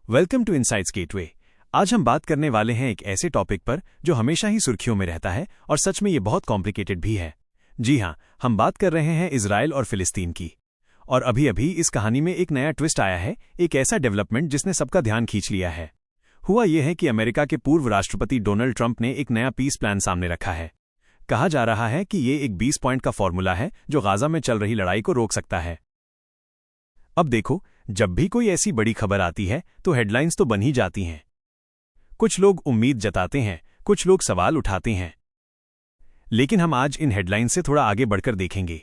Welcome to insights gateway. आज हम बात करने वाले हैं एक ऐसे टॉपिक पर जो हमेशा ही सुर्खियों में रहता है और सच में ये बहुत कॉम्प्लिकेटेड भी है। जी हाँ, हम बात कर रहे हैं इजराइल और फिलिस्तीन की। और अभी अभी इस कहानी में एक नया ट्विस्ट आया है, एक ऐसा डेवलपमेंट जिसने सबका ध्यान खींच लिया है। हुआ यह है कि अमेरिका के पूर्व राष्ट्रपति डोनाल्ड ट्रंप ने एक नया पीस प्लान सामने रखा है। कहा जा रहा है कि ये एक 20 पॉइंट का फॉर्मूला है जो गाजा में चल रही लड़ाई को रोक सकता है। अब देखो, जब भी कोई ऐसी बड़ी खबर आती है तो हेडलाइंस तो बन ही जाती हैं। कुछ लोग उम्मीद जताते हैं, कुछ लोग सवाल उठाते हैं। लेकिन हम आज इन हेडलाइंस से थोड़ा आगे बढ़कर देखेंगे।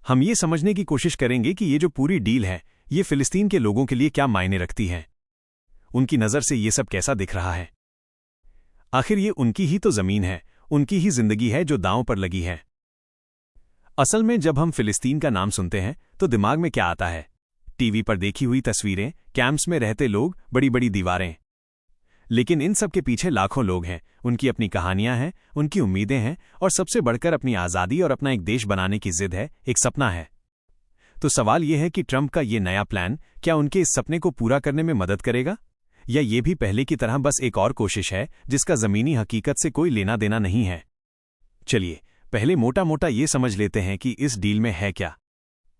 हम ये समझने की कोशिश करेंगे कि ये जो पूरी डील है, ये फिलिस्तीन के लोगों के लिए क्या मायने रखती है। उनकी नज़र से ये सब कैसा दिख रहा है। आखिर ये उनकी ही तो ज़मीन है, उनकी ही जिंदगी है जो दांव पर लगी है। असल में जब हम फिलिस्तीन का नाम सुनते हैं तो दिमाग में क्या आता है? टीवी पर देखी हुई तस्वीरें, कैंप्स में रहते लोग, बड़ी बड़ी दीवारें। लेकिन इन सब के पीछे लाखों लोग हैं, उनकी अपनी कहानियां हैं, उनकी उम्मीदें हैं और सबसे बढ़कर अपनी आज़ादी और अपना एक देश बनाने की जिद है, एक सपना है। तो सवाल यह है कि ट्रंप का ये नया प्लान क्या उनके इस सपने को पूरा करने में मदद करेगा, या ये भी पहले की तरह बस एक और कोशिश है जिसका ज़मीनी हकीकत से कोई लेना देना नहीं है। चलिए पहले मोटा मोटा ये समझ लेते हैं कि इस डील में है क्या।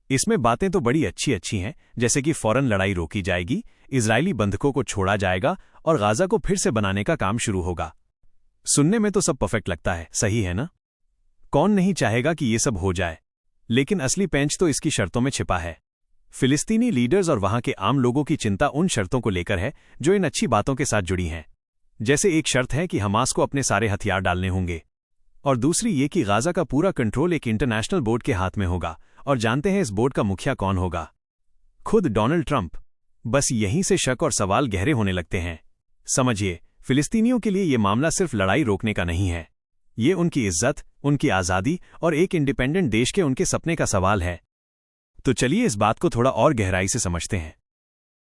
इसमें बातें तो बड़ी अच्छी अच्छी हैं, जैसे कि फौरन लड़ाई रोकी जाएगी, इजरायली बंधकों को छोड़ा जाएगा और गाजा को फिर से बनाने का काम शुरू होगा। सुनने में तो सब परफेक्ट लगता है, सही है ना? कौन नहीं चाहेगा कि ये सब हो जाए। लेकिन असली पेंच तो इसकी शर्तों में छिपा है। फिलिस्तीनी लीडर्स और वहां के आम लोगों की चिंता उन शर्तों को लेकर है जो इन अच्छी बातों के साथ जुड़ी हैं। जैसे एक शर्त है कि हमास को अपने सारे हथियार डालने होंगे, और दूसरी ये कि गाजा का पूरा कंट्रोल एक इंटरनेशनल बोर्ड के हाथ में होगा। और जानते हैं इस बोर्ड का मुखिया कौन होगा? खुद डोनाल्ड ट्रंप। बस यहीं से शक और सवाल गहरे होने लगते हैं। समझिए, फिलिस्तीनियों के लिए ये मामला सिर्फ लड़ाई रोकने का नहीं है। ये उनकी इज्जत, उनकी आज़ादी और एक इंडिपेंडेंट देश के उनके सपने का सवाल है। तो चलिए इस बात को थोड़ा और गहराई से समझते हैं।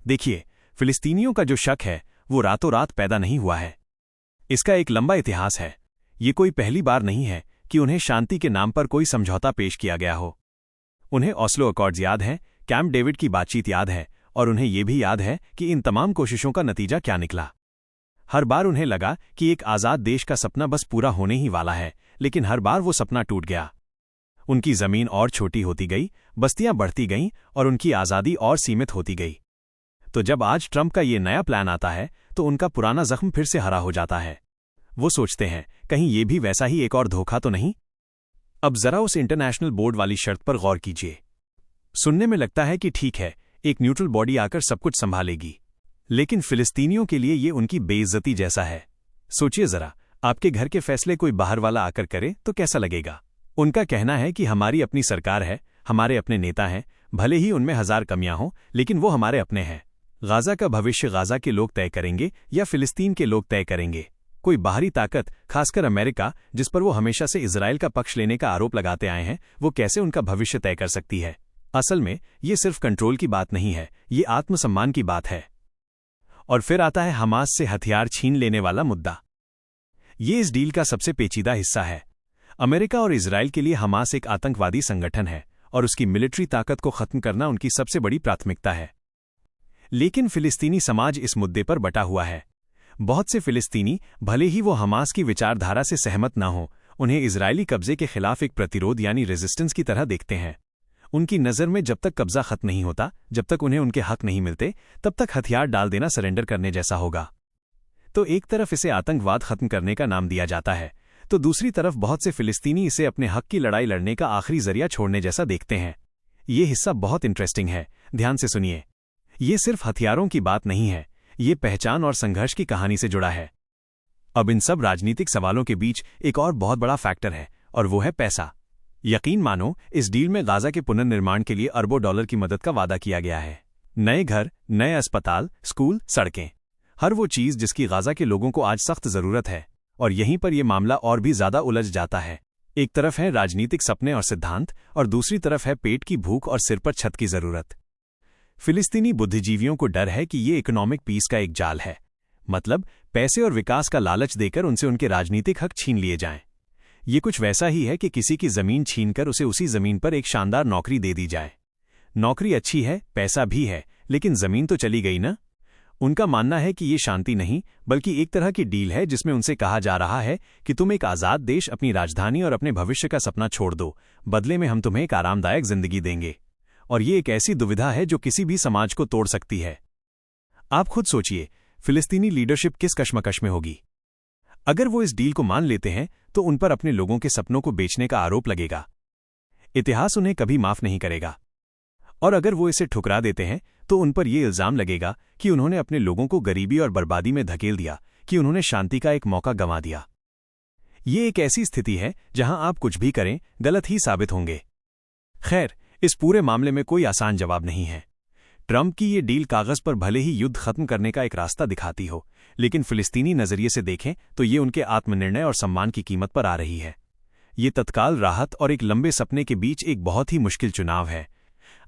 देखिए, फिलिस्तीनियों का जो शक है वो रातों रात पैदा नहीं हुआ है। इसका एक लंबा इतिहास है। ये कोई पहली बार नहीं है कि उन्हें शांति के नाम पर कोई समझौता पेश किया गया हो। उन्हें ऑस्लो अकॉर्ड्स याद है, कैंप डेविड की बातचीत याद है, और उन्हें यह भी याद है कि इन तमाम कोशिशों का नतीजा क्या निकला। हर बार उन्हें लगा कि एक आज़ाद देश का सपना बस पूरा होने ही वाला है, लेकिन हर बार वो सपना टूट गया। उनकी ज़मीन और छोटी होती गई, बस्तियां बढ़ती गईं और उनकी आज़ादी और सीमित होती गई। तो जब आज ट्रंप का ये नया प्लान आता है तो उनका पुराना जख्म फिर से हरा हो जाता है। वो सोचते हैं, कहीं ये भी वैसा ही एक और धोखा तो नहीं। अब जरा उस इंटरनेशनल बोर्ड वाली शर्त पर गौर कीजिए। सुनने में लगता है कि ठीक है, एक न्यूट्रल बॉडी आकर सब कुछ संभालेगी, लेकिन फिलिस्तीनियों के लिए ये उनकी बेइज्जती जैसा है। सोचिए जरा, आपके घर के फैसले कोई बाहर वाला आकर करे तो कैसा लगेगा? उनका कहना है कि हमारी अपनी सरकार है, हमारे अपने नेता हैं, भले ही उनमें 1000 कमियां हों, लेकिन वो हमारे अपने हैं। गाजा का भविष्य गाजा के लोग तय करेंगे या फिलिस्तीन के लोग तय करेंगे। कोई बाहरी ताकत, खासकर अमेरिका, जिस पर वो हमेशा से इजराइल का पक्ष लेने का आरोप लगाते आए हैं, वो कैसे उनका भविष्य तय कर सकती है? असल में ये सिर्फ कंट्रोल की बात नहीं है, ये आत्मसम्मान की बात है। और फिर आता है हमास से हथियार छीन लेने वाला मुद्दा। ये इस डील का सबसे पेचीदा हिस्सा है। अमेरिका और इजराइल के लिए हमास एक आतंकवादी संगठन है और उसकी मिलिट्री ताकत को खत्म करना उनकी सबसे बड़ी प्राथमिकता है। लेकिन फिलिस्तीनी समाज इस मुद्दे पर बटा हुआ है। बहुत से फिलिस्तीनी, भले ही वो हमास की विचारधारा से सहमत न हो, उन्हें इजरायली कब्जे के खिलाफ एक प्रतिरोध यानी रेजिस्टेंस की तरह देखते हैं। उनकी नज़र में जब तक कब्जा खत्म नहीं होता, जब तक उन्हें उनके हक नहीं मिलते, तब तक हथियार डाल देना सरेंडर करने जैसा होगा। तो एक तरफ इसे आतंकवाद खत्म करने का नाम दिया जाता है, तो दूसरी तरफ बहुत से फिलिस्तीनी इसे अपने हक की लड़ाई लड़ने का आखिरी जरिया छोड़ने जैसा देखते हैं। ये हिस्सा बहुत इंटरेस्टिंग है, ध्यान से सुनिए। ये सिर्फ हथियारों की बात नहीं है, ये पहचान और संघर्ष की कहानी से जुड़ा है। अब इन सब राजनीतिक सवालों के बीच एक और बहुत बड़ा फैक्टर है, और वो है पैसा। यकीन मानो, इस डील में गाजा के पुनर्निर्माण के लिए अरबों डॉलर की मदद का वादा किया गया है। नए घर, नए अस्पताल, स्कूल, सड़कें, हर वो चीज़ जिसकी गाजा के लोगों को आज सख्त ज़रूरत है। और यहीं पर यह मामला और भी ज़्यादा उलझ जाता है। एक तरफ है राजनीतिक सपने और सिद्धांत, और दूसरी तरफ है पेट की भूख और सिर पर छत की ज़रूरत। फिलिस्तीनी बुद्धिजीवियों को डर है कि ये इकोनॉमिक पीस का एक जाल है, मतलब पैसे और विकास का लालच देकर उनसे उनके राजनीतिक हक छीन लिए जाएं। ये कुछ वैसा ही है कि किसी की ज़मीन छीनकर उसे उसी ज़मीन पर एक शानदार नौकरी दे दी जाए। नौकरी अच्छी है, पैसा भी है, लेकिन ज़मीन तो चली गई ना। उनका मानना है कि ये शांति नहीं बल्कि एक तरह की डील है जिसमें उनसे कहा जा रहा है कि तुम एक आज़ाद देश, अपनी राजधानी और अपने भविष्य का सपना छोड़ दो, बदले में हम तुम्हें एक आरामदायक जिंदगी देंगे। और ये एक ऐसी दुविधा है जो किसी भी समाज को तोड़ सकती है। आप खुद सोचिए, फिलिस्तीनी लीडरशिप किस कश्मकश में होगी। अगर वो इस डील को मान लेते हैं तो उन पर अपने लोगों के सपनों को बेचने का आरोप लगेगा। इतिहास उन्हें कभी माफ नहीं करेगा। और अगर वो इसे ठुकरा देते हैं तो उन पर यह इल्जाम लगेगा कि उन्होंने अपने लोगों को गरीबी और बर्बादी में धकेल दिया, कि उन्होंने शांति का एक मौका गंवा दिया। ये एक ऐसी स्थिति है जहां आप कुछ भी करें गलत ही साबित होंगे। खैर, इस पूरे मामले में कोई आसान जवाब नहीं है। ट्रंप की ये डील कागज पर भले ही युद्ध खत्म करने का एक रास्ता दिखाती हो, लेकिन फिलिस्तीनी नजरिए से देखें तो ये उनके आत्मनिर्णय और सम्मान की कीमत पर आ रही है। ये तत्काल राहत और एक लंबे सपने के बीच एक बहुत ही मुश्किल चुनाव है।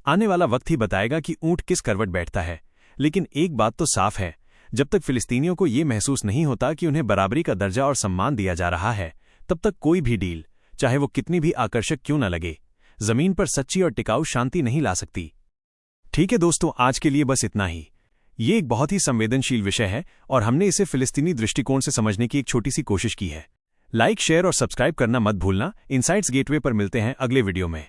आने वाला वक्त ही बताएगा कि ऊंट किस करवट बैठता है, लेकिन एक बात तो साफ है, जब तक फिलिस्तीनियों को ये महसूस नहीं होता कि उन्हें बराबरी का दर्जा और सम्मान दिया जा रहा है, तब तक कोई भी डील, चाहे वो कितनी भी आकर्षक क्यों न लगे, जमीन पर सच्ची और टिकाऊ शांति नहीं ला सकती। ठीक है दोस्तों, आज के लिए बस इतना ही। ये एक बहुत ही संवेदनशील विषय है और हमने इसे फिलिस्तीनी दृष्टिकोण से समझने की एक छोटी सी कोशिश की है। लाइक, शेयर और सब्सक्राइब करना मत भूलना। इनसाइट्स गेटवे पर मिलते हैं अगले वीडियो में।